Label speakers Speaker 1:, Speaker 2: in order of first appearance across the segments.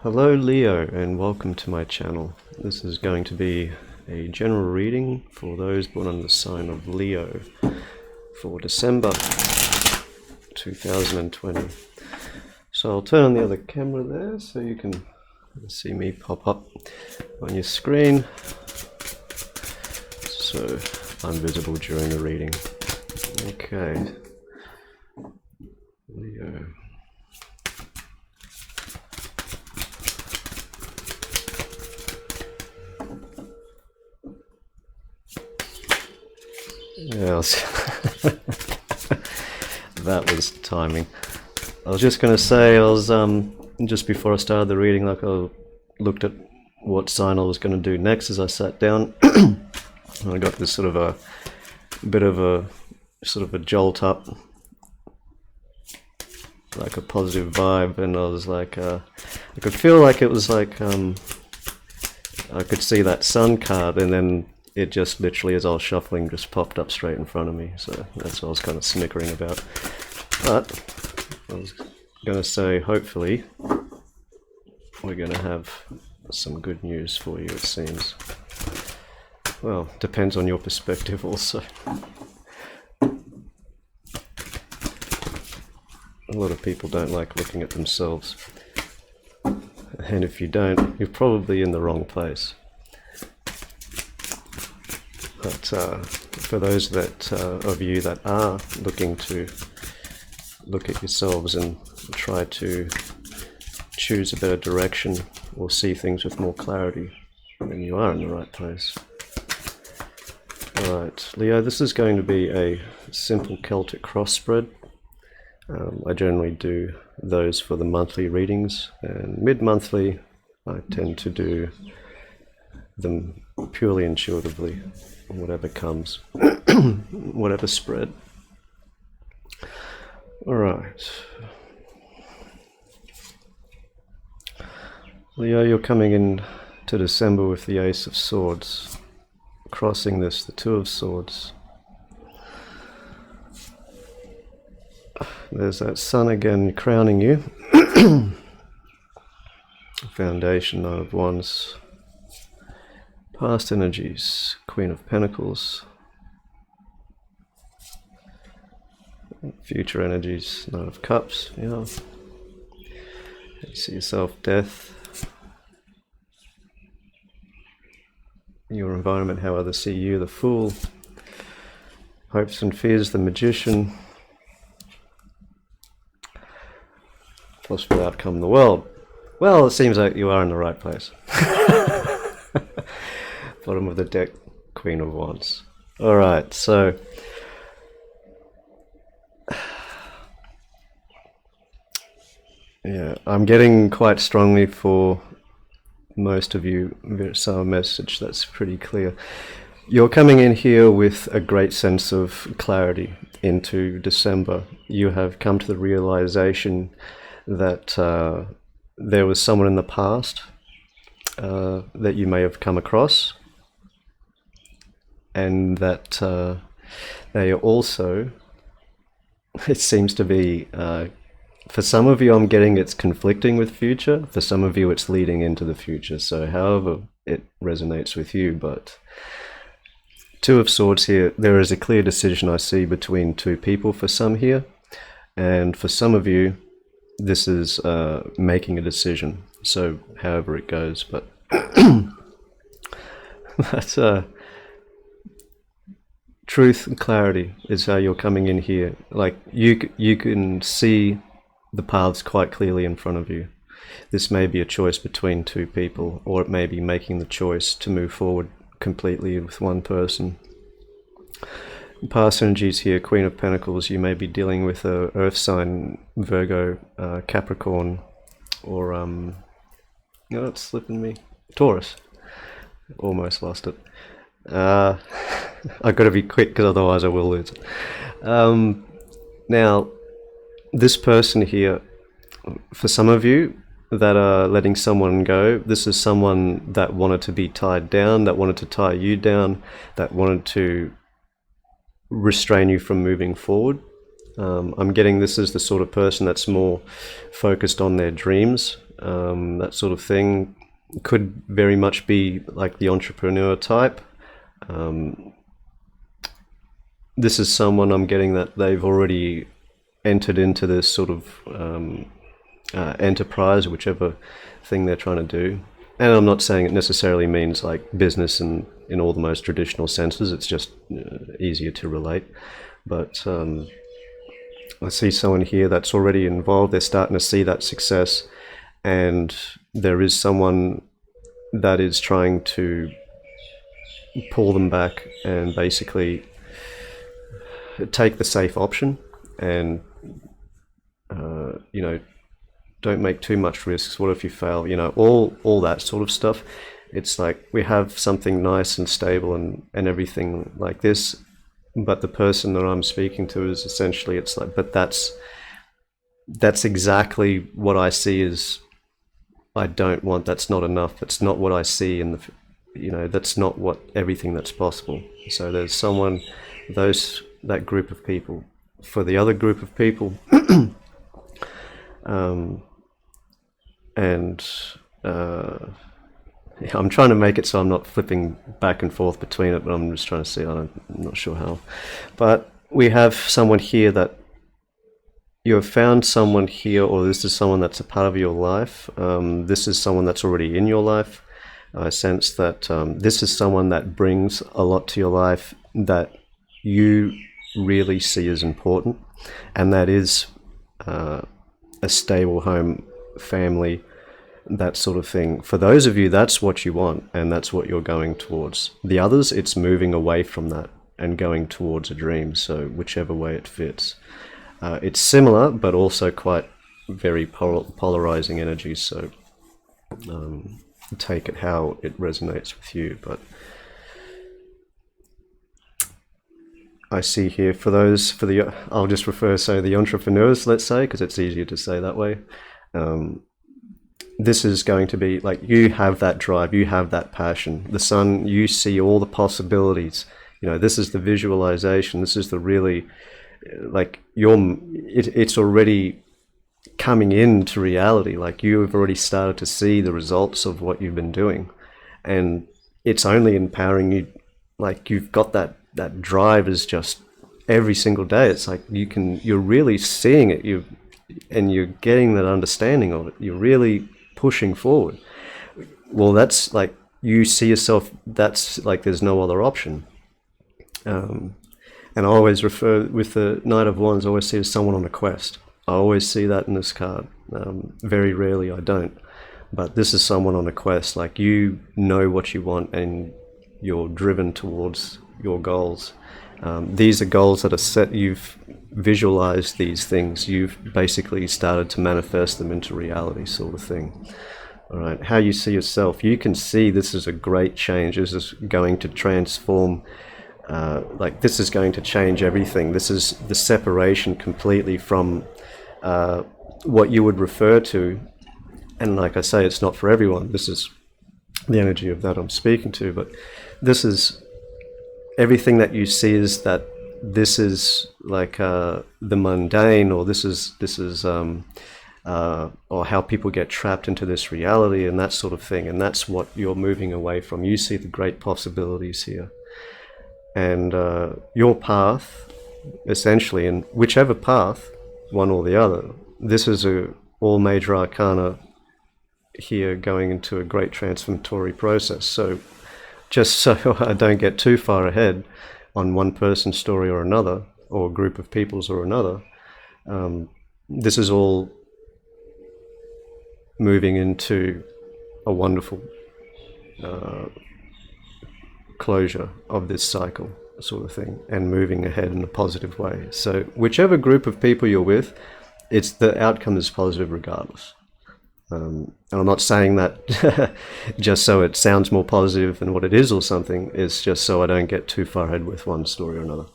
Speaker 1: Hello Leo, and welcome to my channel. This is going to be a general reading for those born on the sign of Leo for December 2020. So I'll turn on the other camera there so you can see me pop up on your screen, so I'm visible during the reading. Okay, Leo. Yeah, that was timing. I was just going to say, just before I started the reading, like I looked at what sign I was going to do next as I sat down. And I got this sort of a bit of a jolt up, like a positive vibe, and I was like, I could feel like it was like, I could see that sun card, and then it just literally, as I was shuffling, just popped up straight in front of me. So that's what I was kind of snickering about. But I was going to say, hopefully, we're going to have some good news for you, it seems. Well, depends on your perspective also. A lot of people don't like looking at themselves. And if you don't, you're probably in the wrong place. But for those that of you that are looking to look at yourselves and try to choose a better direction or see things with more clarity, then you are in the right place. Alright, Leo, this is going to be a simple Celtic cross spread. I generally do those for the monthly readings, and mid-monthly I tend to do them purely intuitively, whatever comes, whatever spread. Alright. Leo, you're coming in to December with the Ace of Swords. Crossing this, the Two of Swords. There's that sun again crowning you. Foundation, Nine of Wands. Past energies, Queen of Pentacles. Future energies, Knight of Cups. Yeah. You see yourself, death. Your environment, how others see you, the Fool. Hopes and fears, the Magician. Possible outcome, the World. Well, it seems like you are in the right place. Bottom of the deck, Queen of Wands. Alright, so yeah, I'm getting quite strongly for most of you a message that's pretty clear. You're coming in here with a great sense of clarity into December. You have come to the realization that there was someone in the past that you may have come across, and that they are also, it seems to be, for some of you I'm getting it's conflicting with future, for some of you it's leading into the future, so however it resonates with you. But Two of Swords here, there is a clear decision I see between two people for some here, and for some of you this is making a decision, so however it goes. But that's truth and clarity is how you're coming in here. Like you can see the paths quite clearly in front of you. This may be a choice between two people, or it may be making the choice to move forward completely with one person. Past energies here, Queen of Pentacles, you may be dealing with a earth sign, Virgo, Capricorn, or no, it's slipping me, Taurus. Almost lost it. I've got to be quick because otherwise I will lose it. Now, this person here, for some of you that are letting someone go, this is someone that wanted to be tied down, that wanted to tie you down, that wanted to restrain you from moving forward. I'm getting this is the sort of person that's more focused on their dreams that sort of thing. Could very much be like the entrepreneur type. This is someone I'm getting that they've already entered into this sort of enterprise, whichever thing they're trying to do. And I'm not saying it necessarily means like business in all the most traditional senses. It's just easier to relate. But I see someone here that's already involved. They're starting to see that success, and there is someone that is trying to pull them back and basically take the safe option, and don't make too much risks. What if you fail? All that sort of stuff. It's like we have something nice and stable and everything like this, but the person that I'm speaking to is essentially, it's like, but that's exactly what I see as I don't want. That's not enough. That's not what I see in the, that's not what everything that's possible. So there's someone, that group of people. For the other group of people, I'm trying to make it so I'm not flipping back and forth between it, but I'm just trying to see. I'm not sure how. But we have someone here that you have found someone here, or this is someone that's a part of your life. This is someone that's already in your life. I sense that this is someone that brings a lot to your life that you really see as important, and that is a stable home, family, that sort of thing. For those of you, that's what you want, and that's what you're going towards. The others, it's moving away from that and going towards a dream. So whichever way it fits. It's similar, but also quite very polarizing energies. So take it how it resonates with you. But I see here I'll just refer, say, the entrepreneurs, let's say, because it's easier to say that way. This is going to be like, you have that drive, you have that passion. The sun, you see all the possibilities. This is the visualization. This is the really, like, it's already coming into reality. Like, you have already started to see the results of what you've been doing, and it's only empowering you. Like, you've got that drive is just every single day. It's like you're really seeing it, and you're getting that understanding of it. You're really pushing forward. Well, that's like, you see yourself, that's like there's no other option. And I always refer with the Knight of Wands, I always see as someone on a quest. I always see that in this card. Very rarely I don't, but this is someone on a quest. Like, you know what you want and you're driven towards your goals. These are goals that are set. You've visualized these things. You've basically started to manifest them into reality, sort of thing. All right. How you see yourself, you can see this is a great change. This is going to transform. This is going to change everything. This is the separation completely from what you would refer to. And like I say, it's not for everyone. This is the energy of that I'm speaking to. But this is everything that you see, is that this is like the mundane, or this is or how people get trapped into this reality and that sort of thing. And that's what you're moving away from. You see the great possibilities here. And your path, essentially, and whichever path, one or the other, this is all major arcana here going into a great transformatory process. So just so I don't get too far ahead on one person's story or another, or a group of people's or another, this is all moving into a wonderful closure of this cycle, sort of thing, and moving ahead in a positive way. So whichever group of people you're with, the outcome is positive regardless. And I'm not saying that just so it sounds more positive than what it is or something. It's just so I don't get too far ahead with one story or another.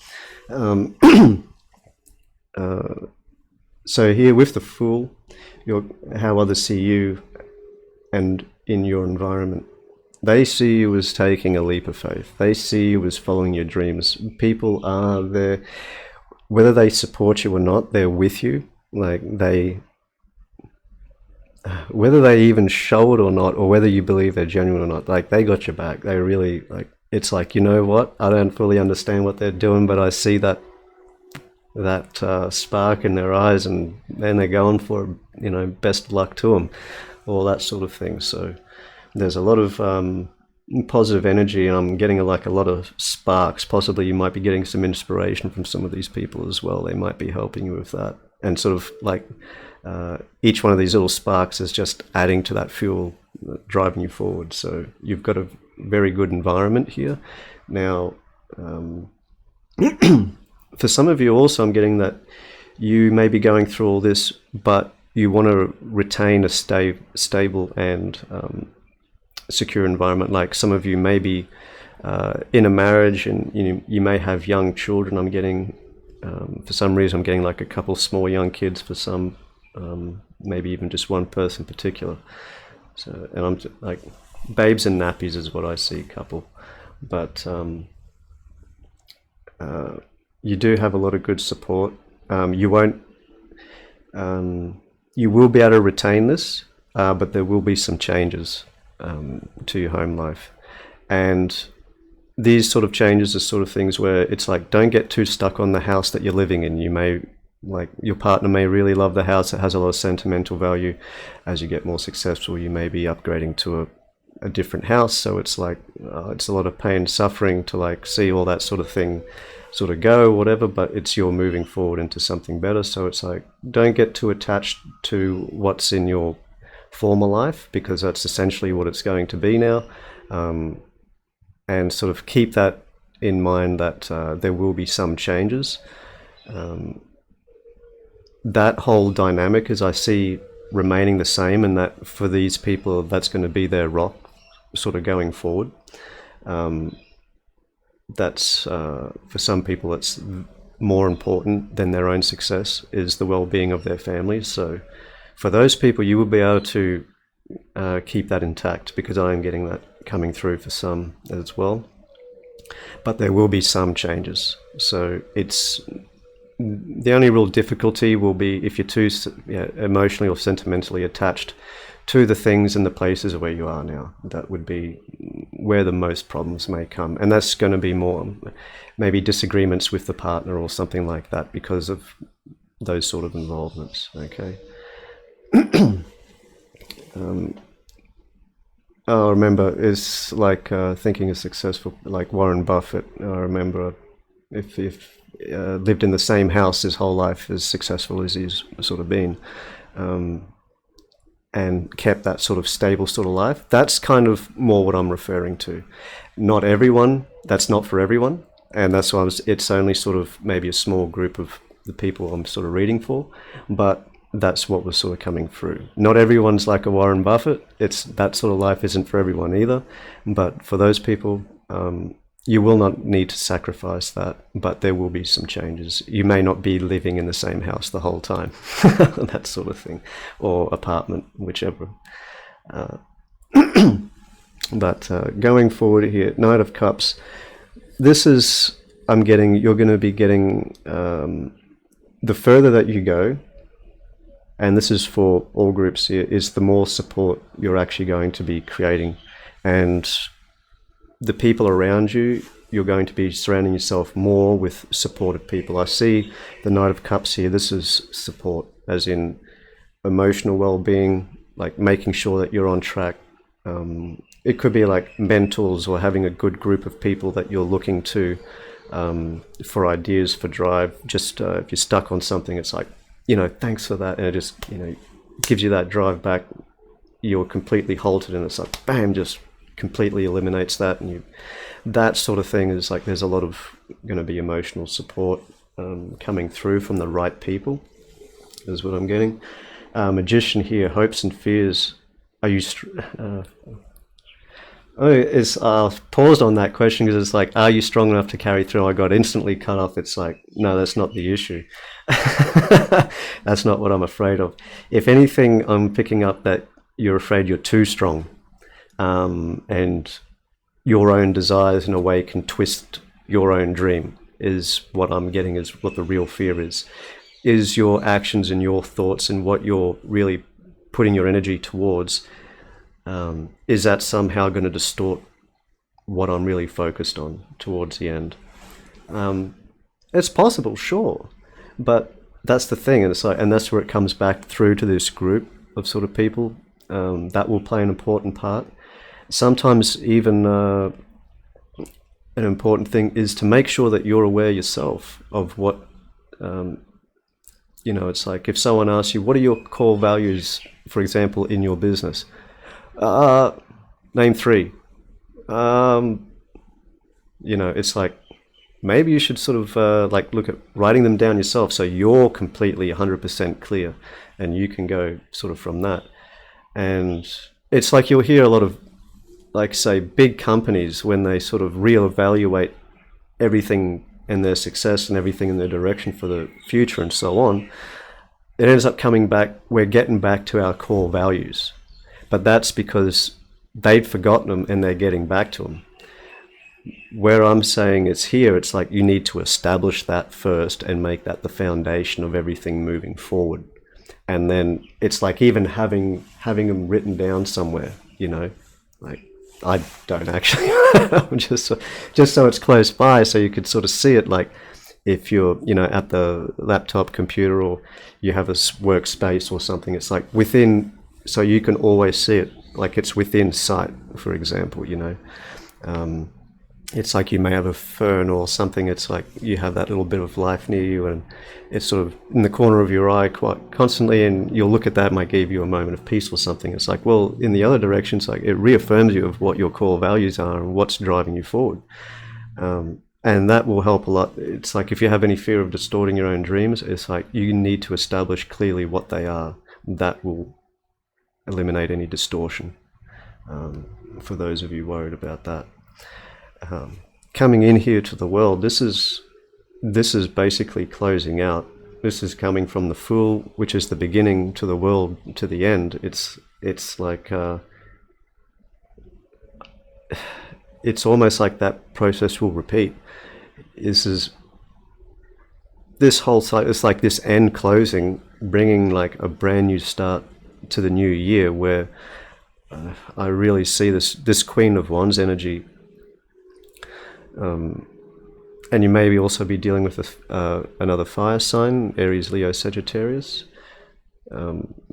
Speaker 1: So here with the Fool, how others see you and in your environment. They see you as taking a leap of faith. They see you as following your dreams. People are there, whether they support you or not, they're with you. Like, whether they even show it or not, or whether you believe they're genuine or not, like, they got your back. They really, like, it's like, you know what? I don't fully understand what they're doing, but I see that spark in their eyes, and then they're going for it, you know, best of luck to them, all that sort of thing. So there's a lot of positive energy, and I'm getting like a lot of sparks. Possibly you might be getting some inspiration from some of these people as well. They might be helping you with that, and sort of like each one of these little sparks is just adding to that fuel, driving you forward. So you've got a very good environment here. Now, for some of you also, I'm getting that you may be going through all this, but you want to retain a stable and secure environment. Like, some of you may be in a marriage, and you may have young children. I'm getting, for some reason, I'm getting like a couple small young kids for some, maybe even just one person in particular. So, and I'm like, babes and nappies is what I see, couple. But you do have a lot of good support. You won't, you will be able to retain this, but there will be some changes to your home life. And these sort of changes are sort of things where it's like, don't get too stuck on the house that you're living in. You may, like, your partner may really love the house. It has a lot of sentimental value. As you get more successful, you may be upgrading to a different house. So it's like, it's a lot of pain, suffering to like see all that sort of thing sort of go, whatever, but it's you're moving forward into something better. So it's like, don't get too attached to what's in your former life, because that's essentially what it's going to be now. And sort of keep that in mind, that there will be some changes. That whole dynamic, as I see, remaining the same, and that for these people, that's going to be their rock sort of going forward. That's for some people, it's more important than their own success, is the well-being of their families. So for those people, you will be able to keep that intact, because I am getting that coming through for some as well. But there will be some changes. So it's, the only real difficulty will be if you're too emotionally or sentimentally attached to the things and the places where you are now. That would be where the most problems may come. And that's going to be more maybe disagreements with the partner or something like that, because of those sort of involvements. Okay. I remember, it's like thinking of successful, like Warren Buffett. I remember if lived in the same house his whole life, as successful as he's sort of been, and kept that sort of stable sort of life. That's kind of more what I'm referring to. Not everyone, that's not for everyone. And that's why it's only sort of maybe a small group of the people I'm sort of reading for, but that's what was sort of coming through. Not everyone's like a Warren Buffett. It's that sort of life isn't for everyone either. But for those people, you will not need to sacrifice that, but there will be some changes. You may not be living in the same house the whole time, that sort of thing, or apartment, whichever. But going forward here, Knight of Cups, this is, I'm getting, you're going to be getting, the further that you go, and this is for all groups here, is the more support you're actually going to be creating. And the people around you, you're going to be surrounding yourself more with supportive people. I see the Knight of Cups here. This is support, as in emotional well-being, like making sure that you're on track. It could be like mentors, or having a good group of people that you're looking to for ideas, for drive. Just if you're stuck on something, it's like, thanks for that. And it just, gives you that drive back. You're completely halted, and it's like, bam, just completely eliminates that. And that sort of thing is like, there's a lot of going to be emotional support coming through from the right people, is what I'm getting. Magician here, hopes and fears. Are you paused on that question, because it's like, are you strong enough to carry through? I got instantly cut off. It's like, no, that's not the issue. That's not what I'm afraid of. If anything, I'm picking up that you're afraid you're too strong, and your own desires in a way can twist your own dream, is what I'm getting, is what the real fear is your actions and your thoughts and what you're really putting your energy towards, is that somehow going to distort what I'm really focused on towards the end? It's possible, sure, but that's the thing, and it's like, and that's where it comes back through to this group of sort of people that will play an important part. Sometimes even an important thing is to make sure that you're aware yourself of what, it's like if someone asks you, what are your core values, for example, in your business? Name 3. It's like, maybe you should sort of look at writing them down yourself so you're completely 100% clear and you can go sort of from that. And it's like you'll hear a lot of, like, say, big companies, when they sort of reevaluate everything and their success and everything in their direction for the future and so on, it ends up coming back, we're getting back to our core values. But that's because they'd forgotten them and they're getting back to them. Where I'm saying it's here, it's like you need to establish that first and make that the foundation of everything moving forward. And then it's like even having them written down somewhere, like I don't actually, just so it's close by, so you could sort of see it. Like if you're, at the laptop computer or you have a workspace or something, it's like within, so you can always see it, like it's within sight, for example, it's like you may have a fern or something, it's like you have that little bit of life near you and it's sort of in the corner of your eye quite constantly, and you'll look at that, might give you a moment of peace or something. It's like, well, in the other direction, it's like it reaffirms you of what your core values are and what's driving you forward. And that will help a lot. It's like if you have any fear of distorting your own dreams, it's like you need to establish clearly what they are. That will eliminate any distortion, for those of you worried about that. Coming in here to the world, this is basically closing out. This is coming from the Fool, which is the beginning, to the world, to the end. It's like it's almost like that process will repeat. This whole cycle, it's like this end closing, bringing like a brand new start to the new year, where I really see this Queen of Wands energy. And you maybe also be dealing with another fire sign, Aries, Leo, Sagittarius.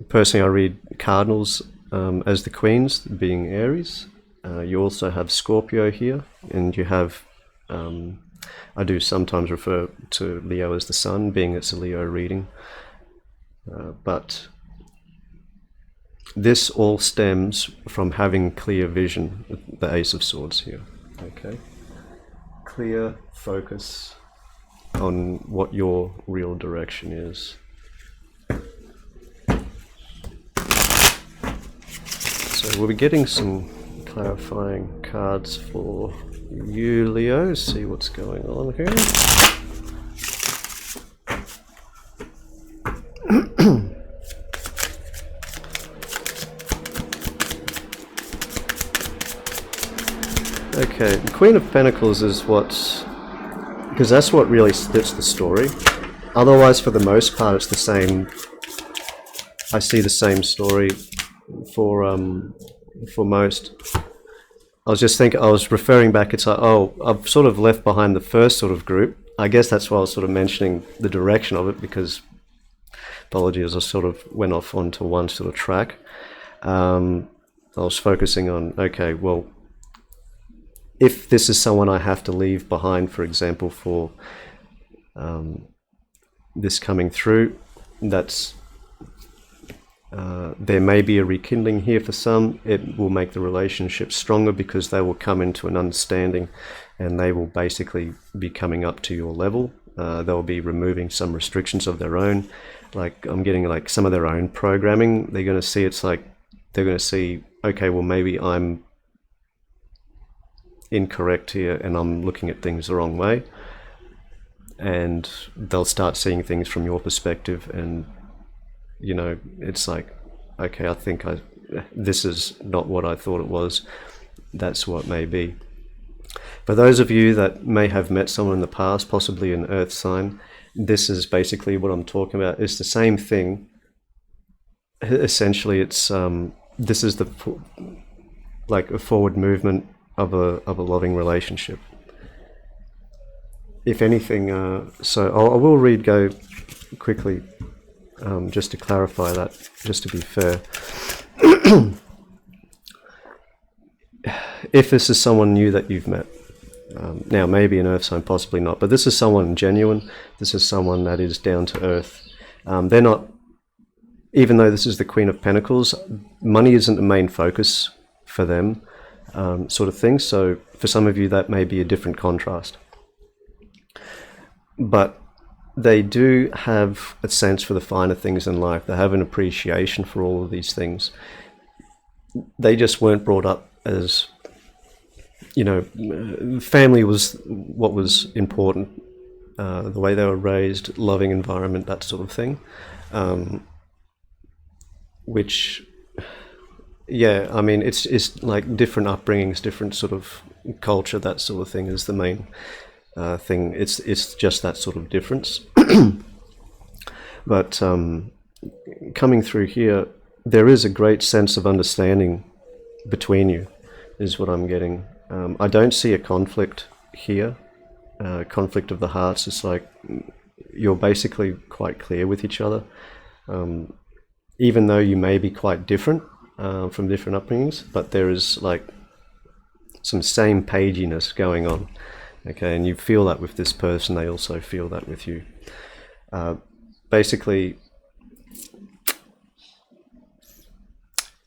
Speaker 1: Personally, I read cardinals as the queens, being Aries. You also have Scorpio here, and you have, I do sometimes refer to Leo as the sun, being it's a Leo reading. But this all stems from having clear vision, the Ace of Swords here. Okay. Clear focus on what your real direction is. So we'll be getting some clarifying cards for you, Leo. See what's going on here. Okay, the Queen of Pentacles is because that's what really fits the story. Otherwise, for the most part, it's the same. I see the same story for most. I was referring back, it's like, oh, I've sort of left behind the first sort of group. I guess that's why I was sort of mentioning the direction of it, because, apologies, I sort of went off onto one sort of track. I was focusing on, okay, well, if this is someone I have to leave behind, for example, for this coming through, that's there may be a rekindling here for some. It will make the relationship stronger because they will come into an understanding and they will basically be coming up to your level. They'll be removing some restrictions of their own. Like I'm getting like some of their own programming. They're going to see, it's like they're going to see, okay, well, maybe I'm incorrect here and I'm looking at things the wrong way, and they'll start seeing things from your perspective, and it's like, okay, I think this is not what I thought it was. That's what may be. For those of you that may have met someone in the past, possibly an earth sign, this is basically what I'm talking about. It's the same thing, essentially it's this is the like a forward movement of a loving relationship. If anything, so I will go quickly, just to clarify that, just to be fair. If this is someone new that you've met, now maybe an earth sign, possibly not, but this is someone genuine, this is someone that is down to earth. They're not, even though this is the Queen of Pentacles, money isn't the main focus for them, sort of thing. So for some of you that may be a different contrast. But they do have a sense for the finer things in life. They have an appreciation for all of these things. They just weren't brought up as, you know, family was what was important, the way they were raised, loving environment, that sort of thing. Which, yeah, I mean, it's like different upbringings, different sort of culture, that sort of thing is the main thing. It's just that sort of difference. But coming through here, there is a great sense of understanding between you, is what I'm getting. I don't see a conflict here, conflict of the hearts. It's like you're basically quite clear with each other, even though you may be quite different from different upbringings, but there is like some same paginess going on. Okay, and you feel that with this person, they also feel that with you. Basically,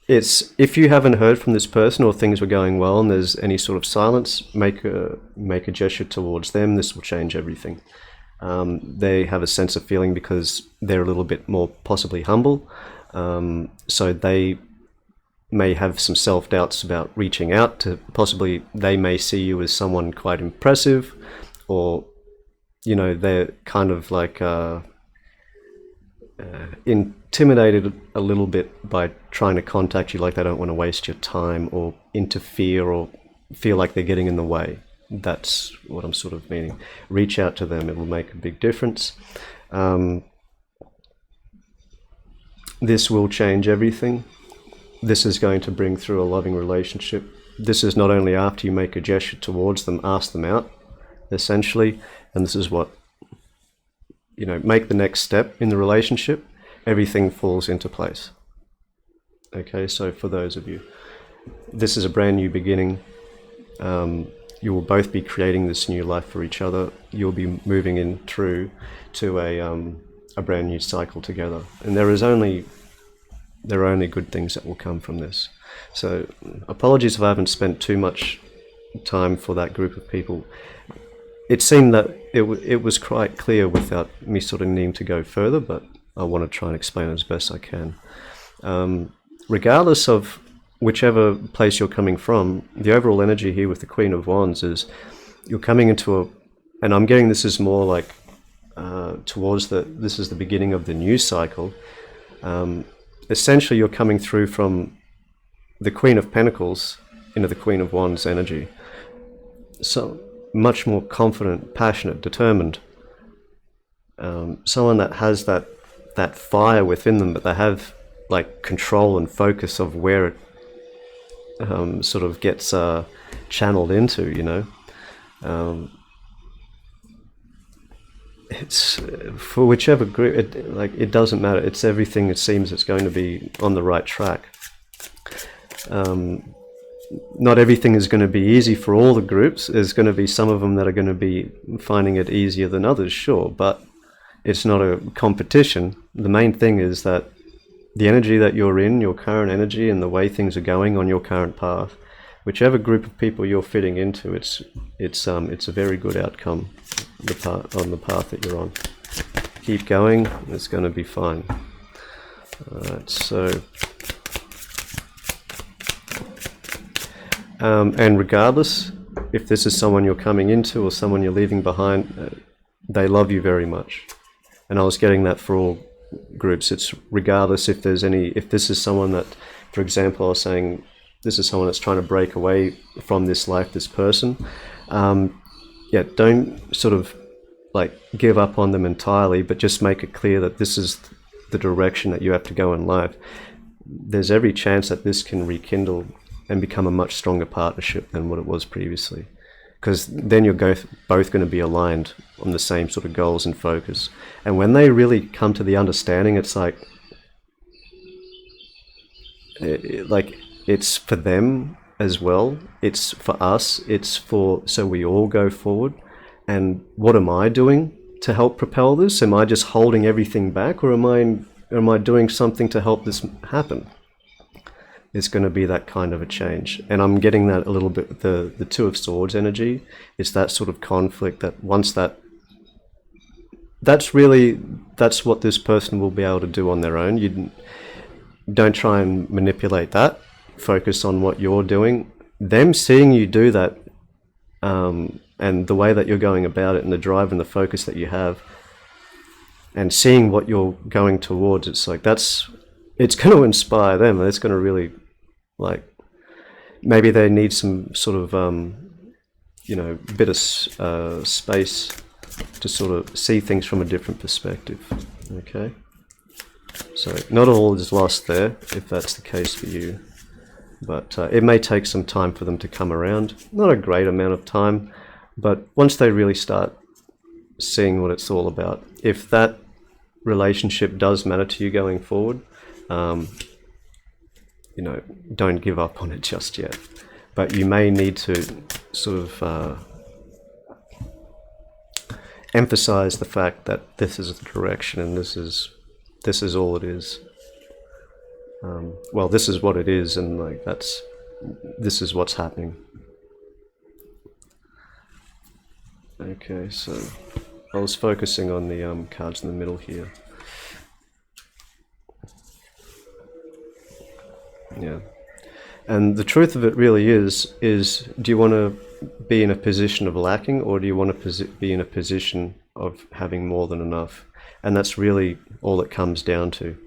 Speaker 1: it's, if you haven't heard from this person or things were going well and there's any sort of silence, make a gesture towards them. This will change everything. They have a sense of feeling because they're a little bit more possibly humble, so they may have some self-doubts about reaching out to, possibly they may see you as someone quite impressive, or, you know, they're kind of like intimidated a little bit by trying to contact you, like they don't want to waste your time or interfere or feel like they're getting in the way. That's what I'm sort of meaning. Reach out to them, it will make a big difference. This will change everything. This is going to bring through a loving relationship. This is not only after you make a gesture towards them, ask them out, essentially, and this is what, you know, make the next step in the relationship, everything falls into place. Okay, so for those of you, this is a brand new beginning. You will both be creating this new life for each other. You'll be moving in through to a brand new cycle together, and there are only good things that will come from this. So apologies if I haven't spent too much time for that group of people. It seemed that it was quite clear without me sort of needing to go further, but I want to try and explain it as best I can. Regardless of whichever place you're coming from, the overall energy here with the Queen of Wands is you're coming into and I'm getting this is more like towards this is the beginning of the new cycle. Essentially, you're coming through from the Queen of Pentacles into the Queen of Wands energy. So much more confident, passionate, determined. Someone that has that fire within them, but they have like control and focus of where it sort of gets channeled into, you know. It's for whichever group, it doesn't matter. It's everything. It seems it's going to be on the right track. Not everything is going to be easy for all the groups. There's going to be some of them that are going to be finding it easier than others, sure, but it's not a competition. The main thing is that the energy that you're in, your current energy, and the way things are going on your current path, whichever group of people you're fitting into, it's a very good outcome on the path that you're on. Keep going, it's going to be fine. Alright, so and regardless if this is someone you're coming into or someone you're leaving behind, they love you very much. And I was getting that for all groups. It's regardless if this is someone that, for example, I was saying this is someone that's trying to break away from this life, this person. Don't sort of like give up on them entirely, but just make it clear that this is the direction that you have to go in life, there's every chance that this can rekindle and become a much stronger partnership than what it was previously. Because then you're both going to be aligned on the same sort of goals and focus. And when they really come to the understanding, it's like it's for them as well. It's for us. It's for, so we all go forward. And what am I doing to help propel this? Am I just holding everything back, or am I doing something to help this happen? It's going to be that kind of a change. And I'm getting that a little bit with the Two of Swords energy. It's that sort of conflict that once that's what this person will be able to do on their own. You don't try and manipulate that. Focus on what you're doing. Them seeing you do that, and the way that you're going about it, and the drive and the focus that you have, and seeing what you're going towards, it's like it's going to inspire them. It's going to really, like, maybe they need some sort of bit of space to sort of see things from a different perspective. Okay, so not all is lost there if that's the case for you, but it may take some time for them to come around. Not a great amount of time, but once they really start seeing what it's all about, if that relationship does matter to you going forward, don't give up on it just yet. But you may need to sort of emphasize the fact that this is the direction, and this is all it is. Well, this is what it is, and like this is what's happening. Okay, so I was focusing on the cards in the middle here. Yeah, and the truth of it really is do you want to be in a position of lacking, or do you want to be in a position of having more than enough? And that's really all it comes down to.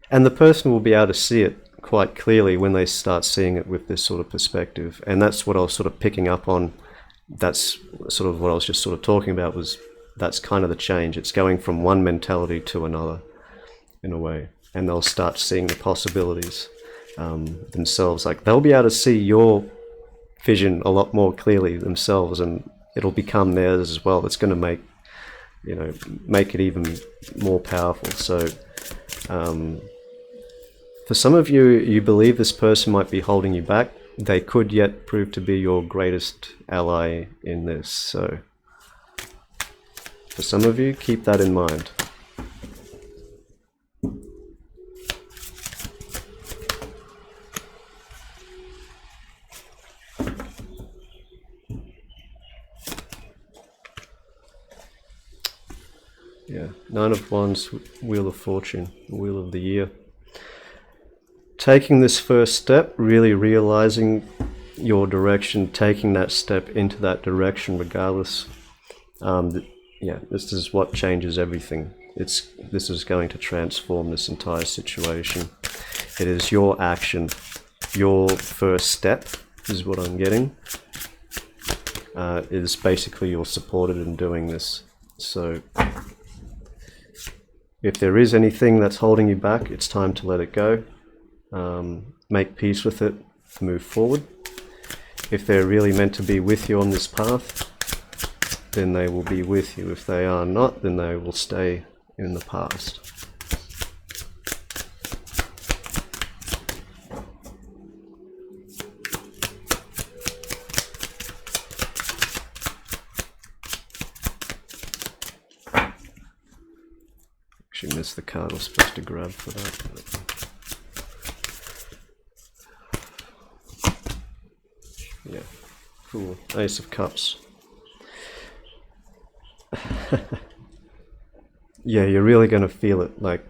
Speaker 1: And the person will be able to see it quite clearly when they start seeing it with this sort of perspective. And that's what I was sort of picking up on. That's sort of what I was just sort of talking about, was that's kind of the change. It's going from one mentality to another, in a way. And they'll start seeing the possibilities themselves. Like, they'll be able to see your vision a lot more clearly themselves, and it'll become theirs as well. It's going to make it even more powerful. So for some of you, you believe this person might be holding you back. They could yet prove to be your greatest ally in this. So for some of you, keep that in mind. Yeah, Nine of Wands, Wheel of Fortune, Wheel of the Year. Taking this first step, really realizing your direction, taking that step into that direction regardless. This is what changes everything. This is going to transform this entire situation. It is your action, your first step is what I'm getting. Is basically you're supported in doing this. So if there is anything that's holding you back, it's time to let it go. Make peace with it, move forward. If they're really meant to be with you on this path, then they will be with you. If they are not, then they will stay in the past. Actually missed the card I was supposed to grab for that. Yeah, cool. Ace of Cups. Yeah, you're really going to feel it. Like,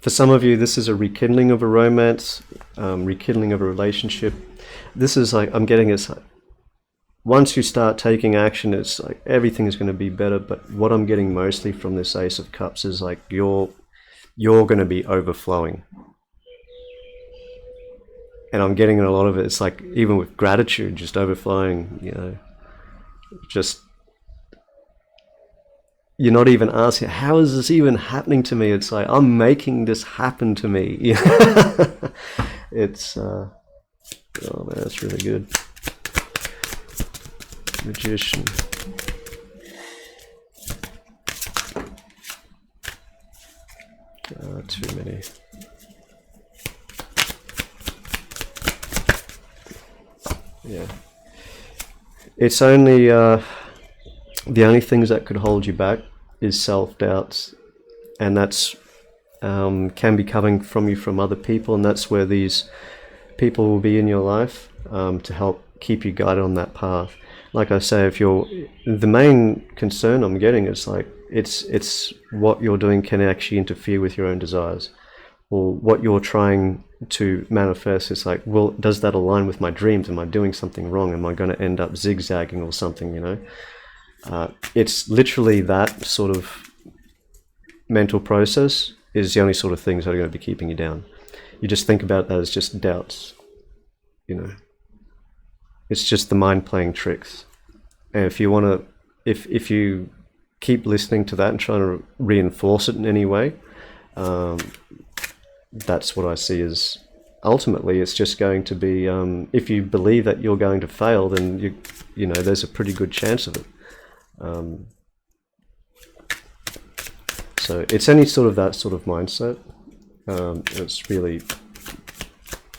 Speaker 1: for some of you, this is a rekindling of a romance, rekindling of a relationship. This is like, I'm getting it's like, once you start taking action, it's like everything is going to be better. But what I'm getting mostly from this Ace of Cups is like you're going to be overflowing. And I'm getting a lot of it. It's like, even with gratitude, just overflowing, just you're not even asking, how is this even happening to me? It's like, I'm making this happen to me. It's oh man, that's really good. Magician. Too many. Yeah. It's only the only things that could hold you back is self-doubts, and that's can be coming from you from other people, and that's where these people will be in your life to help keep you guided on that path. Like I say, if you're the main concern I'm getting is like it's what you're doing can actually interfere with your own desires, or what you're trying to manifest is like, well, does that align with my dreams? Am I doing something wrong? Am I going to end up zigzagging or something, you know? It's literally that sort of mental process is the only sort of things that are going to be keeping you down. You just think about that as just doubts, you know? It's just the mind playing tricks. And if you want to, if you keep listening to that and trying to reinforce it in any way, that's what I see as ultimately it's just going to be, if you believe that you're going to fail, then you know there's a pretty good chance of it. So it's any sort of that sort of mindset. It's really,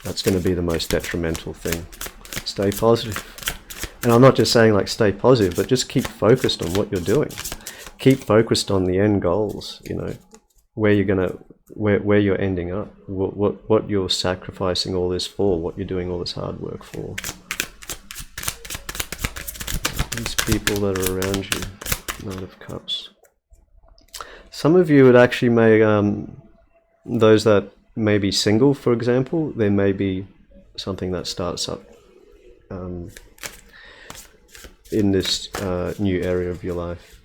Speaker 1: that's going to be the most detrimental thing. Stay positive. And I'm not just saying like stay positive, but just keep focused on what you're doing. Keep focused on the end goals, you know, where you're going to, where you're ending up, what you're sacrificing all this for, what you're doing all this hard work for. These people that are around you, Knight of Cups. Some of you would actually may, those that may be single, for example, there may be something that starts up in this new area of your life.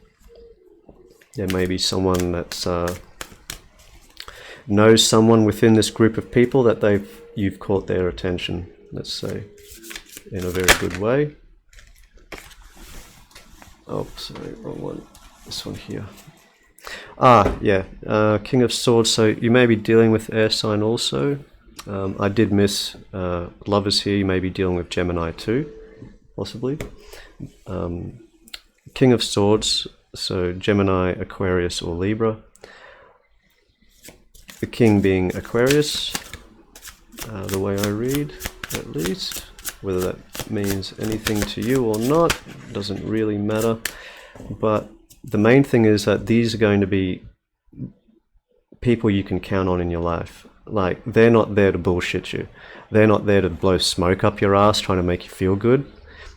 Speaker 1: There may be someone that's knows someone within this group of people that you've caught their attention, let's say, in a very good way. Oh, sorry, wrong one. This one here. Yeah, King of Swords. So you may be dealing with air sign also. I did miss Lovers here. You may be dealing with Gemini too, possibly. King of Swords. So Gemini, Aquarius, or Libra. The King being Aquarius, the way I read, at least. Whether that means anything to you or not doesn't really matter. But the main thing is that these are going to be people you can count on in your life. Like, they're not there to bullshit you. They're not there to blow smoke up your ass trying to make you feel good.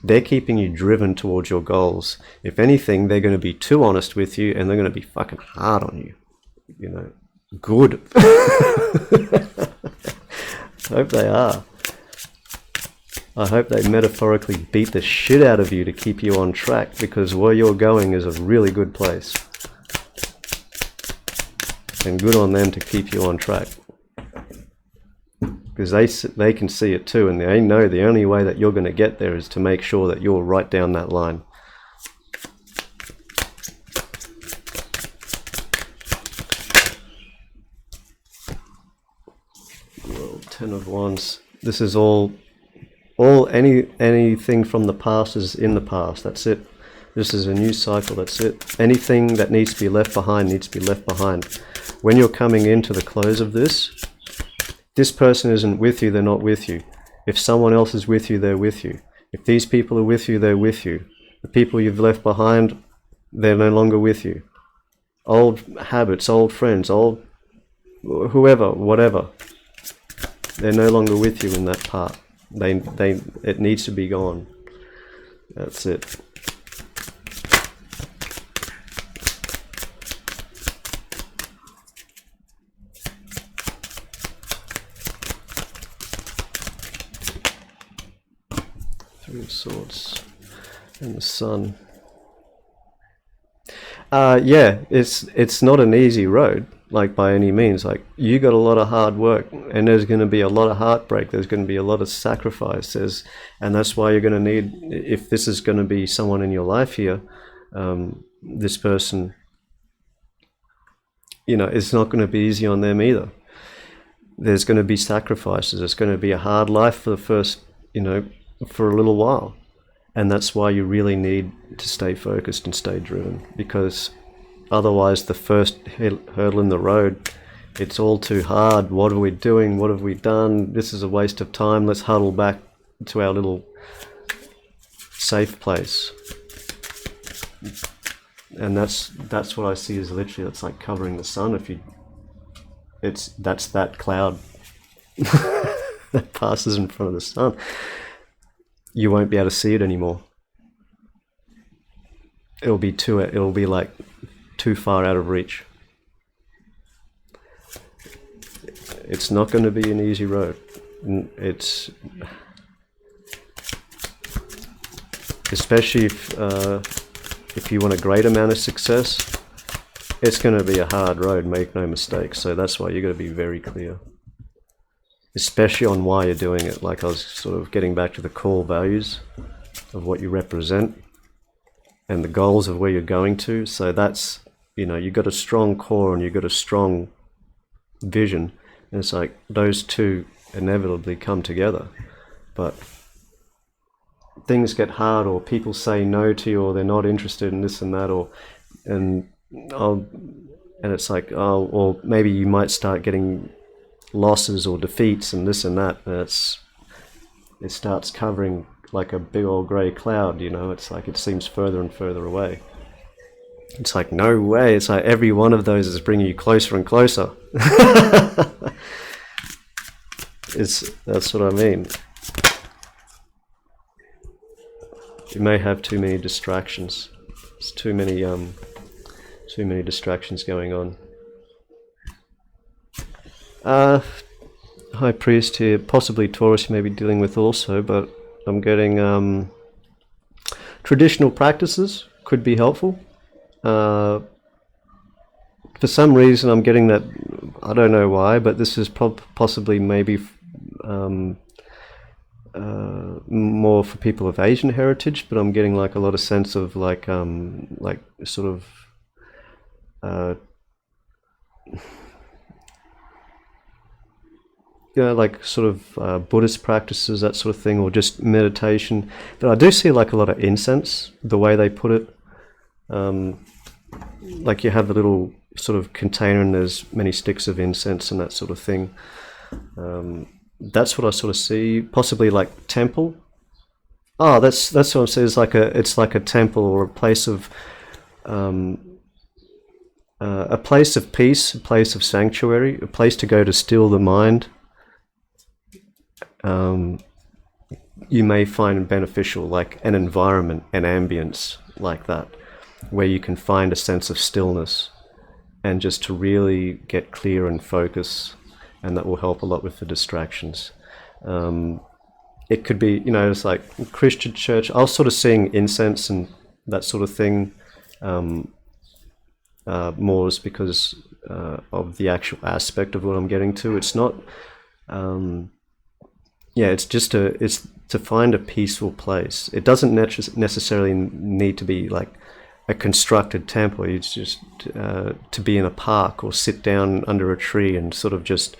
Speaker 1: They're keeping you driven towards your goals. If anything, they're going to be too honest with you, and they're going to be fucking hard on you. You know, good. Hope they are. I hope they metaphorically beat the shit out of you to keep you on track, because where you're going is a really good place. And good on them to keep you on track. Because they can see it too, and they know the only way that you're going to get there is to make sure that you're right down that line. Well, 10 of Wands. This is anything from the past is in the past. That's it. This is a new cycle. That's it. Anything that needs to be left behind needs to be left behind. When you're coming into the close of this person isn't with you, they're not with you. If someone else is with you, they're with you. If these people are with you, they're with you. The people you've left behind, they're no longer with you. Old habits, old friends, old whoever, whatever. They're no longer with you in that part. It needs to be gone. That's it. Three of Swords and the Sun. Yeah, it's not an easy road, like by any means. Like, you got a lot of hard work, and there's going to be a lot of heartbreak. There's going to be a lot of sacrifices, and that's why you're going to need, if this is going to be someone in your life here, this person it's not going to be easy on them either. There's going to be sacrifices. It's going to be a hard life for the first, for a little while. And that's why you really need to stay focused and stay driven, because otherwise the first hurdle in the road, it's all too hard. What are we doing? What have we done? This is a waste of time. Let's huddle back to our little safe place. And that's what I see as literally, it's like covering the sun. That's that cloud that passes in front of the sun. You won't be able to see it anymore. It'll be like too far out of reach. It's not going to be an easy road. It's especially if you want a great amount of success, it's going to be a hard road, make no mistake. So that's why you got to be very clear, especially on why you're doing it. Like I was sort of getting back to the core values of what you represent and the goals of where you're going to. So that's, you've got a strong core and you've got a strong vision. And it's like those two inevitably come together. But things get hard, or people say no to you, or they're not interested in this and that, and it's like, or maybe you might start getting losses or defeats and this and that, and it starts covering like a big old grey cloud. It's like it seems further and further away. It's like, no way. It's like every one of those is bringing you closer and closer. That's what I mean. You may have too many distractions. There's too many distractions going on. High Priest here, possibly Taurus you may be dealing with also, but I'm getting traditional practices could be helpful. For some reason I'm getting that, I don't know why, but this is possibly maybe more for people of Asian heritage, but I'm getting like a lot of sense of like sort of like sort of Buddhist practices, that sort of thing, or just meditation. But I do see like a lot of incense, the way they put it. Like you have a little sort of container and there's many sticks of incense and that sort of thing. That's what I sort of see. Possibly like temple. Oh, that's what I'm saying. It's like a temple or a place of peace, a place of sanctuary, a place to go to still the mind. You may find beneficial, like an environment, an ambience like that, where you can find a sense of stillness and just to really get clear and focus, and that will help a lot with the distractions. It could be, it's like Christian church. I was sort of seeing incense and that sort of thing more is because of the actual aspect of what I'm getting to. It's not, it's just it's to find a peaceful place. It doesn't necessarily need to be like a constructed temple. It's just to be in a park or sit down under a tree and sort of just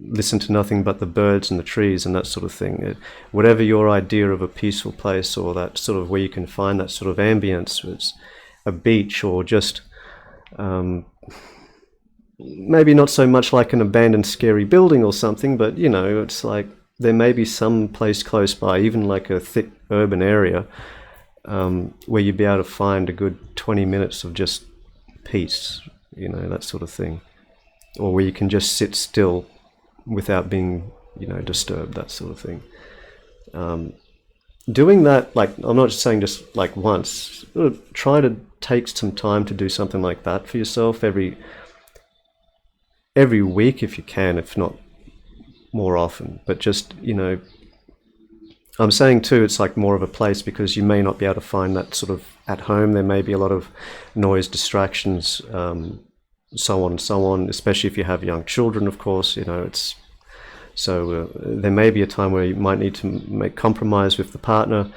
Speaker 1: listen to nothing but the birds and the trees and that sort of thing. Whatever your idea of a peaceful place, or that sort of where you can find that sort of ambience, it's a beach or just maybe not so much like an abandoned scary building or something, but it's like there may be some place close by, even like a thick urban area, where you'd be able to find a good 20 minutes of just peace, that sort of thing, or where you can just sit still without being disturbed, that sort of thing. Doing that, like, I'm not just saying just like once, try to take some time to do something like that for yourself every week if you can, if not more often. But just, I'm saying too, it's like more of a place because you may not be able to find that sort of at home. There may be a lot of noise, distractions, so on and so on, especially if you have young children, of course. It's so there may be a time where you might need to make compromise with the partner.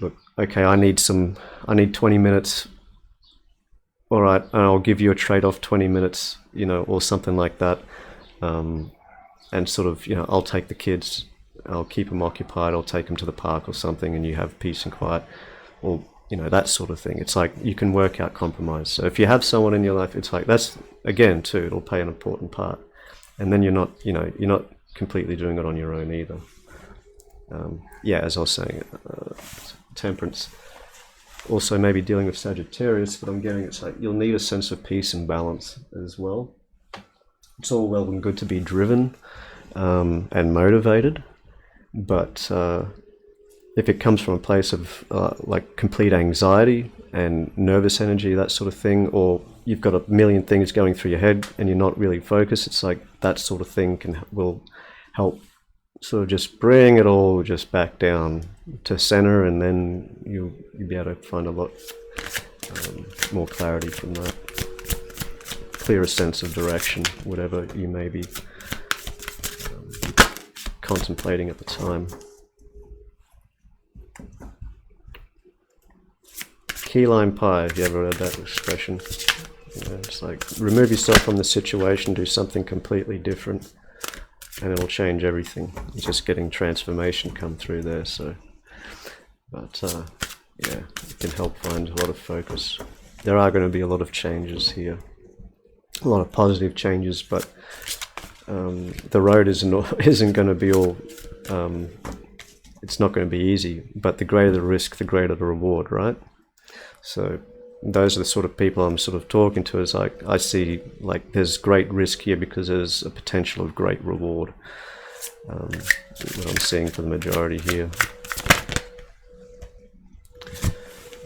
Speaker 1: Look, okay, I need 20 minutes all right, I'll give you a trade-off 20 minutes, or something like that. And sort of, I'll take the kids, I'll keep them occupied, I'll take them to the park or something, and you have peace and quiet, or, that sort of thing. It's like you can work out compromise. So if you have someone in your life, it's like, that's, again, too, it'll play an important part. And then you're not completely doing it on your own either. As I was saying, temperance. Also maybe dealing with Sagittarius, but I'm getting it's like you'll need a sense of peace and balance as well. It's all well and good to be driven and motivated, but if it comes from a place of like complete anxiety and nervous energy, that sort of thing, or you've got a million things going through your head and you're not really focused, it's like that sort of thing will help sort of just bring it all just back down to center, and then you'll be able to find a lot more clarity from that, clearer sense of direction, whatever you may be contemplating at the time. Key lime pie, have you ever heard that expression? It's like remove yourself from the situation, do something completely different, and it'll change everything. It's just getting transformation come through there. So, but it can help find a lot of focus. There are going to be a lot of changes here, a lot of positive changes, but the road isn't going to be all. It's not going to be easy. But the greater the risk, the greater the reward, right? So those are the sort of people I'm sort of talking to, is like, I see like there's great risk here because there's a potential of great reward. What I'm seeing for the majority here.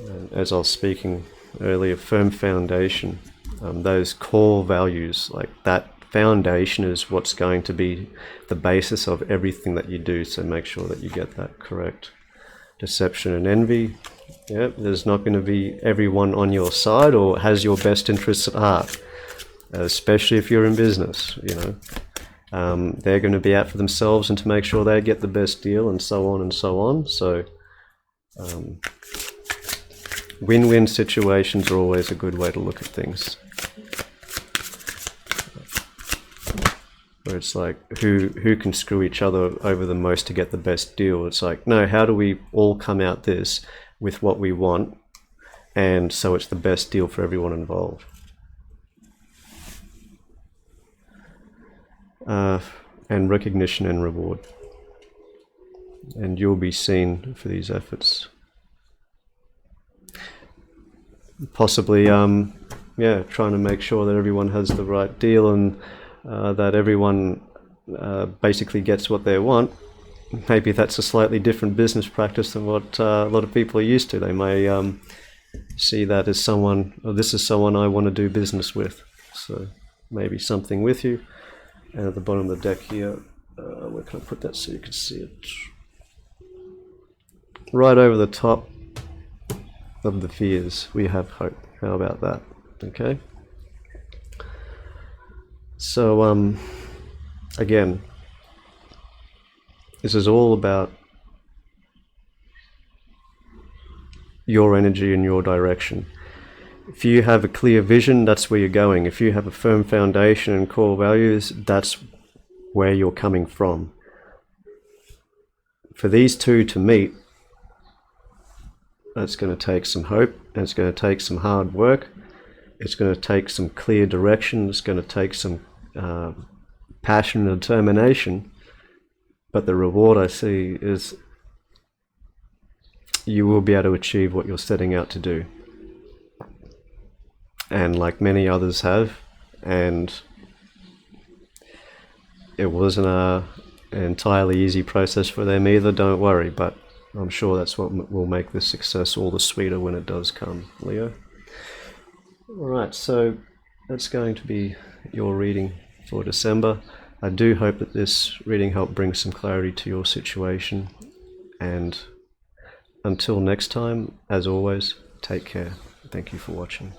Speaker 1: And as I was speaking earlier, firm foundation, those core values, like that foundation is what's going to be the basis of everything that you do, so make sure that you get that correct. Deception and envy. Yep, there's not going to be everyone on your side or has your best interests at heart, especially if you're in business, They're going to be out for themselves and to make sure they get the best deal, and so on and so on. So win-win situations are always a good way to look at things. Where it's like, who can screw each other over the most to get the best deal? It's like, no, how do we all come out this with what we want, and so it's the best deal for everyone involved. And recognition and reward, and you'll be seen for these efforts. Possibly trying to make sure that everyone has the right deal, and that everyone basically gets what they want. Maybe that's a slightly different business practice than what a lot of people are used to. They may see that as someone, or this is someone I want to do business with. So maybe something with you. And at the bottom of the deck here, where can I put that so you can see it? Right over the top of the fears, we have hope. How about that? Okay. So again, this is all about your energy and your direction. If you have a clear vision, that's where you're going. If you have a firm foundation and core values, that's where you're coming from. For these two to meet, that's going to take some hope, and it's going to take some hard work. It's going to take some clear direction. It's going to take some passion and determination. But the reward I see is you will be able to achieve what you're setting out to do. And like many others have, and it wasn't an entirely easy process for them either, don't worry, but I'm sure that's what will make this success all the sweeter when it does come, Leo. Alright, so that's going to be your reading for December. I do hope that this reading helped bring some clarity to your situation, and until next time, as always, take care. Thank you for watching.